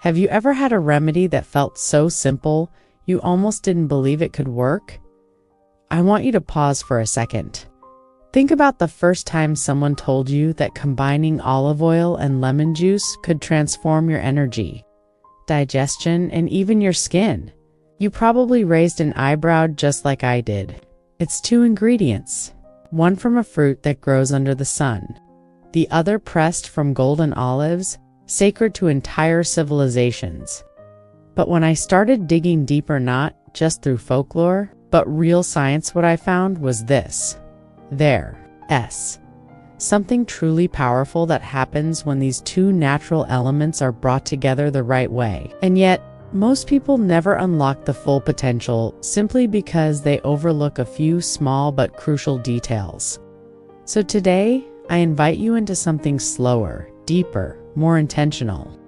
Have you ever had a remedy that felt so simple you almost didn't believe it could work? I want you to pause for a second. Think about the first time someone told you that combining olive oil and lemon juice could transform your energy, digestion, and even your skin. You probably raised an eyebrow just like I did. It's 2 ingredients, one from a fruit that grows under the sun, the other pressed from golden olives, sacred to entire civilizations. But when I started digging deeper, not just through folklore, but real science, what I found was this. Something truly powerful that happens when these 2 natural elements are brought together the right way. And yet, most people never unlock the full potential simply because they overlook a few small but crucial details. So today, I invite you into something slower, deeper, more intentional.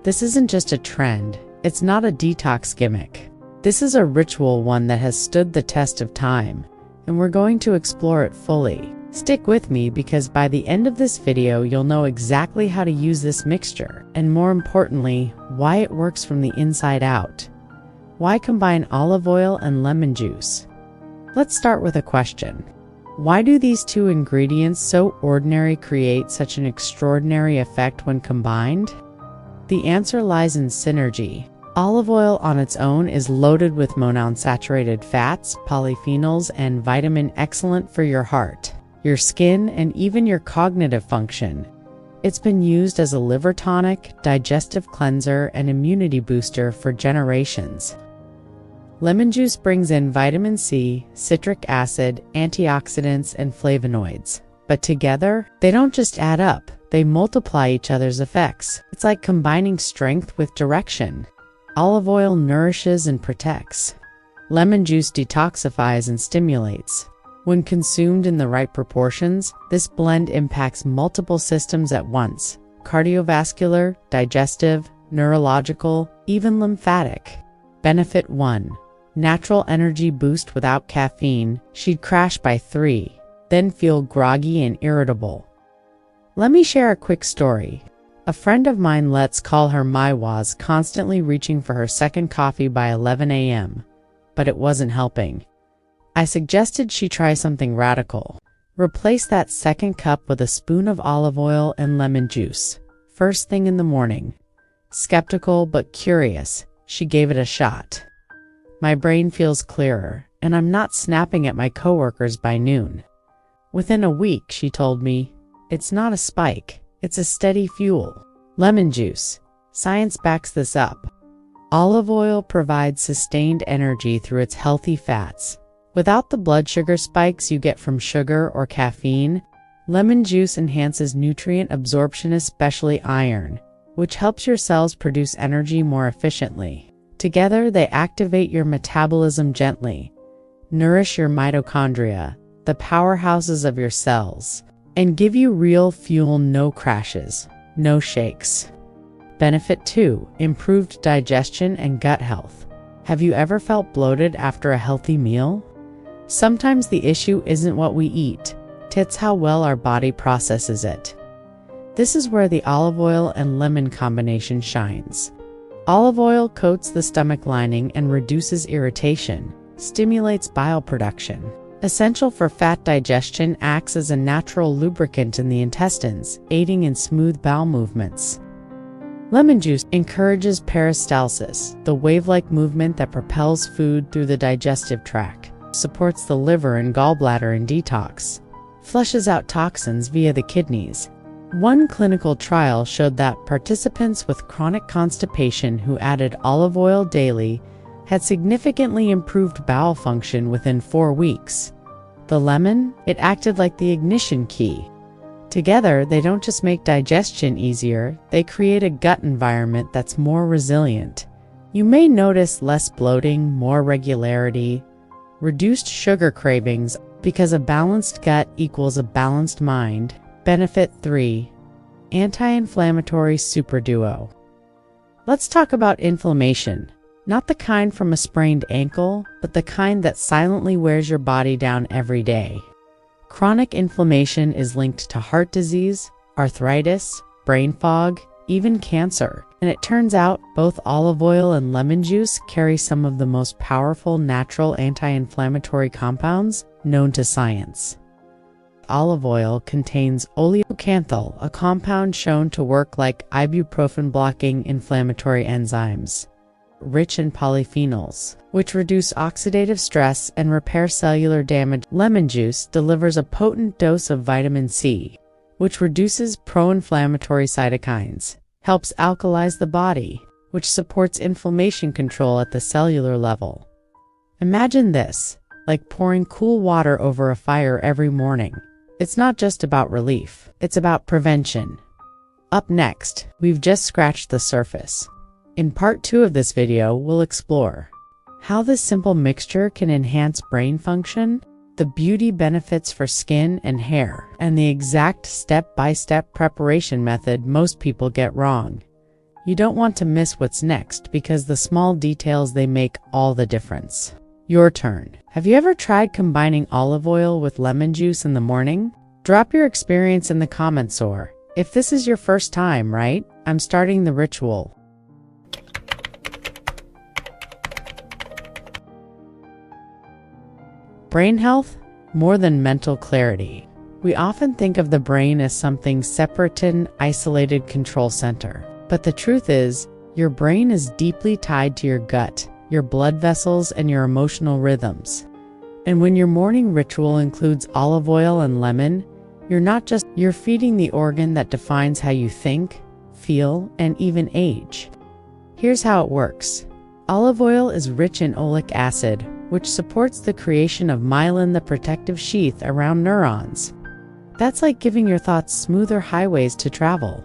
This isn't just a trend. It's not a detox gimmick. This is a ritual, one that has stood the test of time, and we're going to explore it fully. Stick with me, because by the end of this video, you'll know exactly how to use this mixture, and more importantly, why it works from the inside out. Why combine olive oil and lemon juice? Let's start with a question. Why do these 2 ingredients, so ordinary, create such an extraordinary effect when combined? The answer lies in synergy. Olive oil on its own is loaded with monounsaturated fats, polyphenols, and vitamin, excellent for your heart, your skin, and even your cognitive function. It's been used as a liver tonic, digestive cleanser, and immunity booster for generations. Lemon juice brings in vitamin C, citric acid, antioxidants, and flavonoids. But together, they don't just add up, they multiply each other's effects. It's like combining strength with direction. Olive oil nourishes and protects. Lemon juice detoxifies and stimulates. When consumed in the right proportions, this blend impacts multiple systems at once: cardiovascular, digestive, neurological, even lymphatic. Benefit 1. Natural energy boost without caffeine. She'd crash by 3, then feel groggy and irritable. Let me share a quick story. A friend of mine, let's call her Mai, was constantly reaching for her second coffee by 11 a.m., but it wasn't helping. I suggested she try something radical. Replace that second cup with a spoon of olive oil and lemon juice, first thing in the morning. Skeptical but curious, she gave it a shot. My brain feels clearer, and I'm not snapping at my coworkers by noon. Within a week, she told me, it's not a spike, it's a steady fuel. Lemon juice. Science backs this up. Olive oil provides sustained energy through its healthy fats. Without the blood sugar spikes you get from sugar or caffeine, lemon juice enhances nutrient absorption, especially iron, which helps your cells produce energy more efficiently. Together, they activate your metabolism gently, nourish your mitochondria, the powerhouses of your cells, and give you real fuel, no crashes, no shakes. Benefit 2. Improved digestion and gut health. Have you ever felt bloated after a healthy meal? Sometimes the issue isn't what we eat, it's how well our body processes it. This is where the olive oil and lemon combination shines. Olive oil coats the stomach lining and reduces irritation, stimulates bile production. Essential for fat digestion, acts as a natural lubricant in the intestines, aiding in smooth bowel movements. Lemon juice encourages peristalsis, the wave-like movement that propels food through the digestive tract, supports the liver and gallbladder in detox, flushes out toxins via the kidneys. One clinical trial showed that participants with chronic constipation who added olive oil daily had significantly improved bowel function within 4 weeks. The lemon, it acted like the ignition key. Together, they don't just make digestion easier, they create a gut environment that's more resilient. You may notice less bloating, more regularity, reduced sugar cravings, because a balanced gut equals a balanced mind. Benefit 3. Anti-inflammatory super duo. Let's talk about inflammation. Not the kind from a sprained ankle, but the kind that silently wears your body down every day. Chronic inflammation is linked to heart disease, arthritis, brain fog, even cancer. And it turns out both olive oil and lemon juice carry some of the most powerful natural anti-inflammatory compounds known to science. Olive oil contains oleocanthal, a compound shown to work like ibuprofen-blocking inflammatory enzymes. Rich in polyphenols, which reduce oxidative stress and repair cellular damage. Lemon juice delivers a potent dose of vitamin C, which reduces pro-inflammatory cytokines, helps alkalize the body, which supports inflammation control at the cellular level. Imagine this, like pouring cool water over a fire every morning. It's not just about relief, it's about prevention. Up next, we've just scratched the surface. In part 2 of this video, we'll explore how this simple mixture can enhance brain function, the beauty benefits for skin and hair, and the exact step-by-step preparation method most people get wrong. You don't want to miss what's next because the small details they make all the difference. Your turn. Have you ever tried combining olive oil with lemon juice in the morning? Drop your experience in the comments, or if this is your first time, right? I'm starting the ritual. Brain health, more than mental clarity. We often think of the brain as something separate and isolated control center. But the truth is, your brain is deeply tied to your gut, your blood vessels, and your emotional rhythms. And when your morning ritual includes olive oil and lemon, you're feeding the organ that defines how you think, feel, and even age. Here's how it works. Olive oil is rich in oleic acid, which supports the creation of myelin, the protective sheath around neurons. That's like giving your thoughts smoother highways to travel.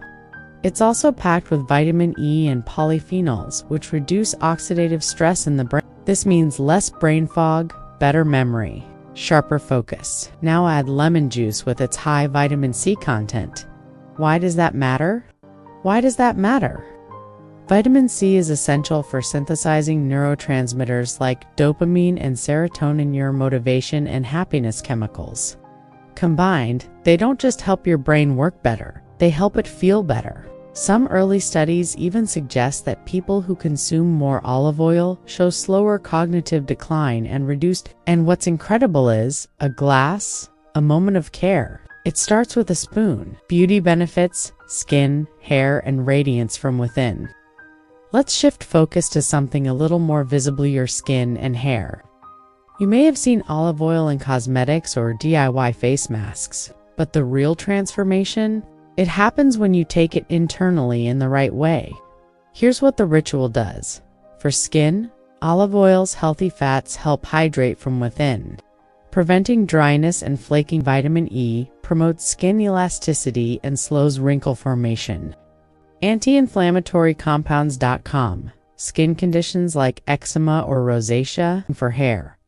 It's also packed with vitamin E and polyphenols, which reduce oxidative stress in the brain. This means less brain fog, better memory, sharper focus. Now add lemon juice with its high vitamin C content. Why does that matter? Vitamin C is essential for synthesizing neurotransmitters like dopamine and serotonin, your motivation and happiness chemicals. Combined, they don't just help your brain work better, they help it feel better. Some early studies even suggest that people who consume more olive oil show slower cognitive decline and reduced. And what's incredible is, a moment of care. It starts with a spoon. Beauty benefits, skin, hair, and radiance from within. Let's shift focus to something a little more visible: your skin and hair. You may have seen olive oil in cosmetics or DIY face masks, but the real transformation? It happens when you take it internally in the right way. Here's what the ritual does. For skin, olive oil's healthy fats help hydrate from within, preventing dryness and flaking. Vitamin E promotes skin elasticity and slows wrinkle formation. Anti-inflammatory-compounds.com. Skin conditions like eczema or rosacea. For hair,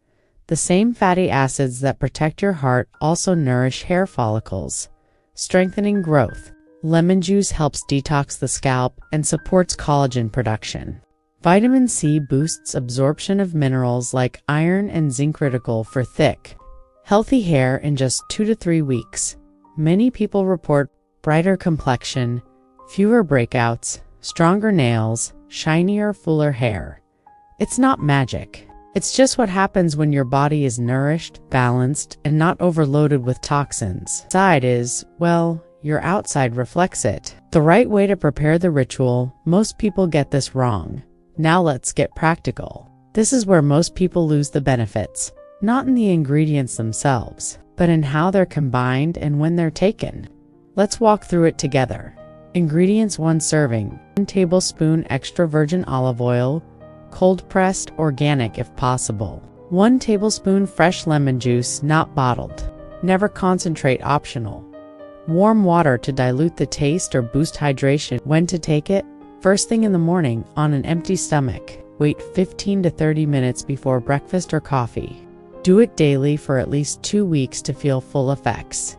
the same fatty acids that protect your heart also nourish hair follicles, strengthening growth. Lemon juice helps detox the scalp and supports collagen production. Vitamin C boosts absorption of minerals like iron and zinc, critical for thick, healthy hair in just 2 to 3 weeks. Many people report brighter complexion, fewer breakouts, stronger nails, shinier, fuller hair. It's not magic. It's just what happens when your body is nourished, balanced, and not overloaded with toxins. Inside is, well, your outside reflects it. The right way to prepare the ritual. Most people get this wrong. Now let's get practical. This is where most people lose the benefits, not in the ingredients themselves, but in how they're combined and when they're taken. Let's walk through it together. Ingredients: 1 serving, 1 tablespoon extra virgin olive oil, cold-pressed, organic if possible. 1 tablespoon fresh lemon juice, not bottled. Never concentrate, optional. Warm water to dilute the taste or boost hydration. When to take it? First thing in the morning, on an empty stomach. Wait 15 to 30 minutes before breakfast or coffee. Do it daily for at least 2 weeks to feel full effects.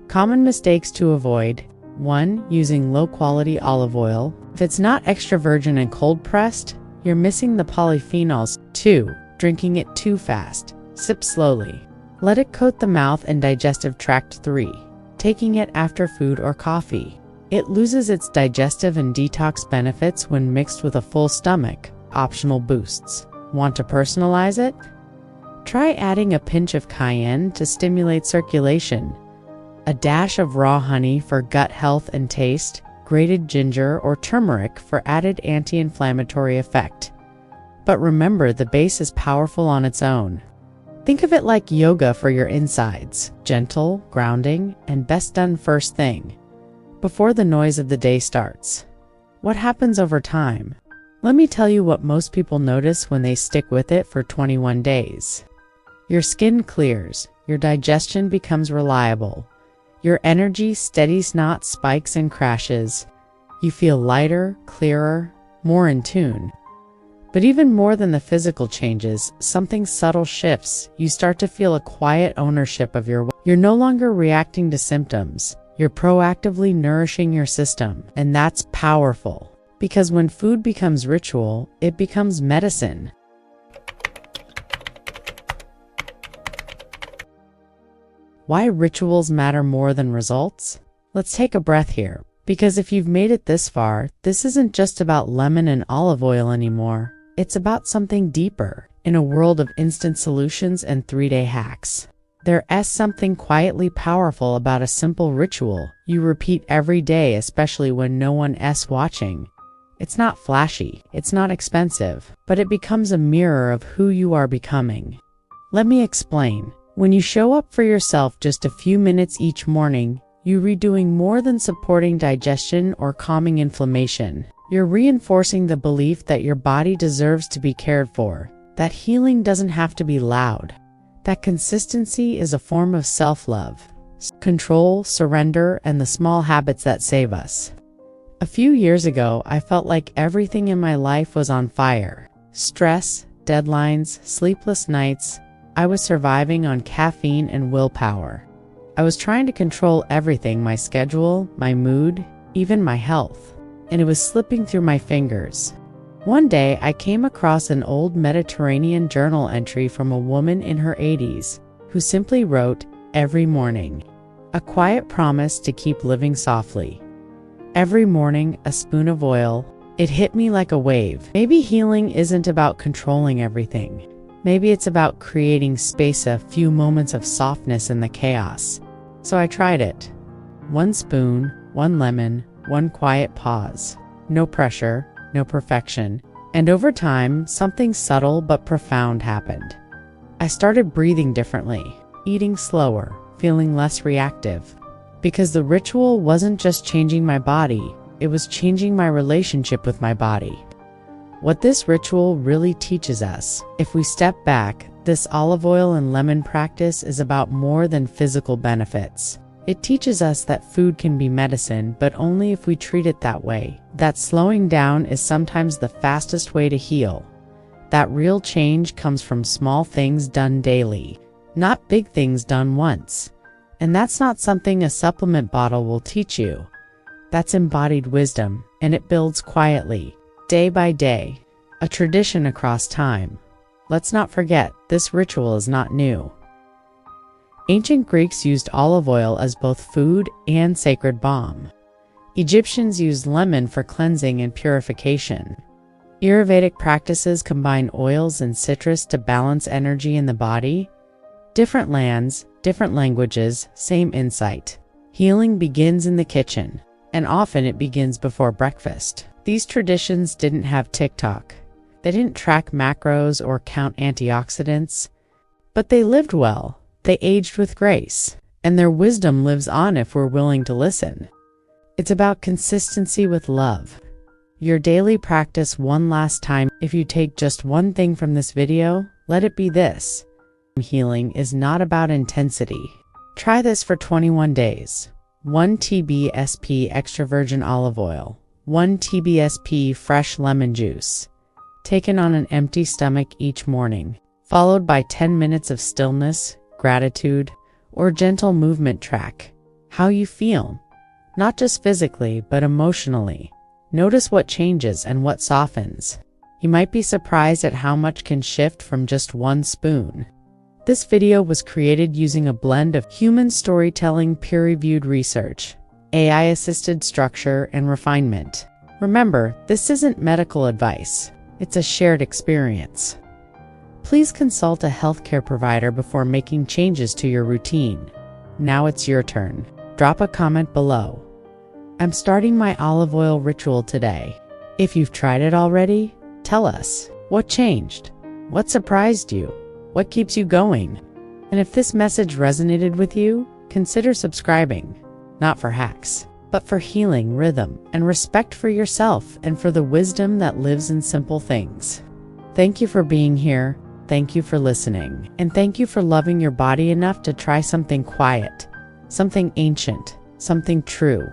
Common mistakes to avoid: 1. Using low-quality olive oil. If it's not extra virgin and cold-pressed, you're missing the polyphenols. 2. Drinking it too fast. Sip slowly. Let it coat the mouth and digestive tract. 3. Taking it after food or coffee. It loses its digestive and detox benefits when mixed with a full stomach. Optional boosts. Want to personalize it? Try adding a pinch of cayenne to stimulate circulation, a dash of raw honey for gut health and taste, grated ginger or turmeric for added anti-inflammatory effect. But remember, the base is powerful on its own. Think of it like yoga for your insides, gentle, grounding, and best done first thing, before the noise of the day starts. What happens over time? Let me tell you what most people notice when they stick with it for 21 days. Your skin clears, your digestion becomes reliable, your energy steadies, not spikes and crashes. You feel lighter, clearer, more in tune. But even more than the physical changes, something subtle shifts. You start to feel a quiet ownership of your weight. You're no longer reacting to symptoms. You're proactively nourishing your system. And that's powerful. Because when food becomes ritual, it becomes medicine. Why rituals matter more than results? Let's take a breath here. Because if you've made it this far, this isn't just about lemon and olive oil anymore. It's about something deeper. In a world of instant solutions and 3-day hacks, there is something quietly powerful about a simple ritual you repeat every day, especially when no one else watching. It's not flashy, it's not expensive, but it becomes a mirror of who you are becoming. Let me explain. When you show up for yourself just a few minutes each morning, you're redoing more than supporting digestion or calming inflammation. You're reinforcing the belief that your body deserves to be cared for, that healing doesn't have to be loud, that consistency is a form of self-love, control, surrender, and the small habits that save us. A few years ago, I felt like everything in my life was on fire. Stress, deadlines, sleepless nights. I was surviving on caffeine and willpower. I was trying to control everything, my schedule, my mood, even my health, and it was slipping through my fingers. One day, I came across an old Mediterranean journal entry from a woman in her 80s who simply wrote, "Every morning, a quiet promise to keep living softly. Every morning, a spoon of oil." It hit me like a wave. Maybe healing isn't about controlling everything. Maybe it's about creating space, a few moments of softness in the chaos. So I tried it. 1 spoon, 1 lemon, 1 quiet pause. No pressure, no perfection. And over time, something subtle but profound happened. I started breathing differently, eating slower, feeling less reactive. Because the ritual wasn't just changing my body, it was changing my relationship with my body. What this ritual really teaches us, if we step back, this olive oil and lemon practice is about more than physical benefits. It teaches us that food can be medicine, but only if we treat it that way. That slowing down is sometimes the fastest way to heal. That real change comes from small things done daily, not big things done once. And that's not something a supplement bottle will teach you. That's embodied wisdom, and it builds quietly, day by day, a tradition across time. Let's not forget, this ritual is not new. Ancient Greeks used olive oil as both food and sacred balm. Egyptians used lemon for cleansing and purification. Ayurvedic practices combine oils and citrus to balance energy in the body. Different lands, different languages, same insight. Healing begins in the kitchen, and often it begins before breakfast. These traditions didn't have TikTok. They didn't track macros or count antioxidants, but they lived well. They aged with grace, and their wisdom lives on if we're willing to listen. It's about consistency with love. Your daily practice one last time. If you take just one thing from this video, let it be this. Healing is not about intensity. Try this for 21 days. 1 TBSP extra virgin olive oil, 1 TBSP fresh lemon juice, taken on an empty stomach each morning, followed by 10 minutes of stillness, gratitude, or gentle movement. Track how you feel, not just physically, but emotionally. Notice what changes and what softens. You might be surprised at how much can shift from just 1 spoon. This video was created using a blend of human storytelling, peer-reviewed research, AI-assisted structure and refinement. Remember, this isn't medical advice. It's a shared experience. Please consult a healthcare provider before making changes to your routine. Now it's your turn. Drop a comment below. I'm starting my olive oil ritual today. If you've tried it already, tell us. What changed? What surprised you? What keeps you going? And if this message resonated with you, consider subscribing. Not for hacks, but for healing, rhythm, and respect for yourself and for the wisdom that lives in simple things. Thank you for being here. Thank you for listening. And thank you for loving your body enough to try something quiet, something ancient, something true.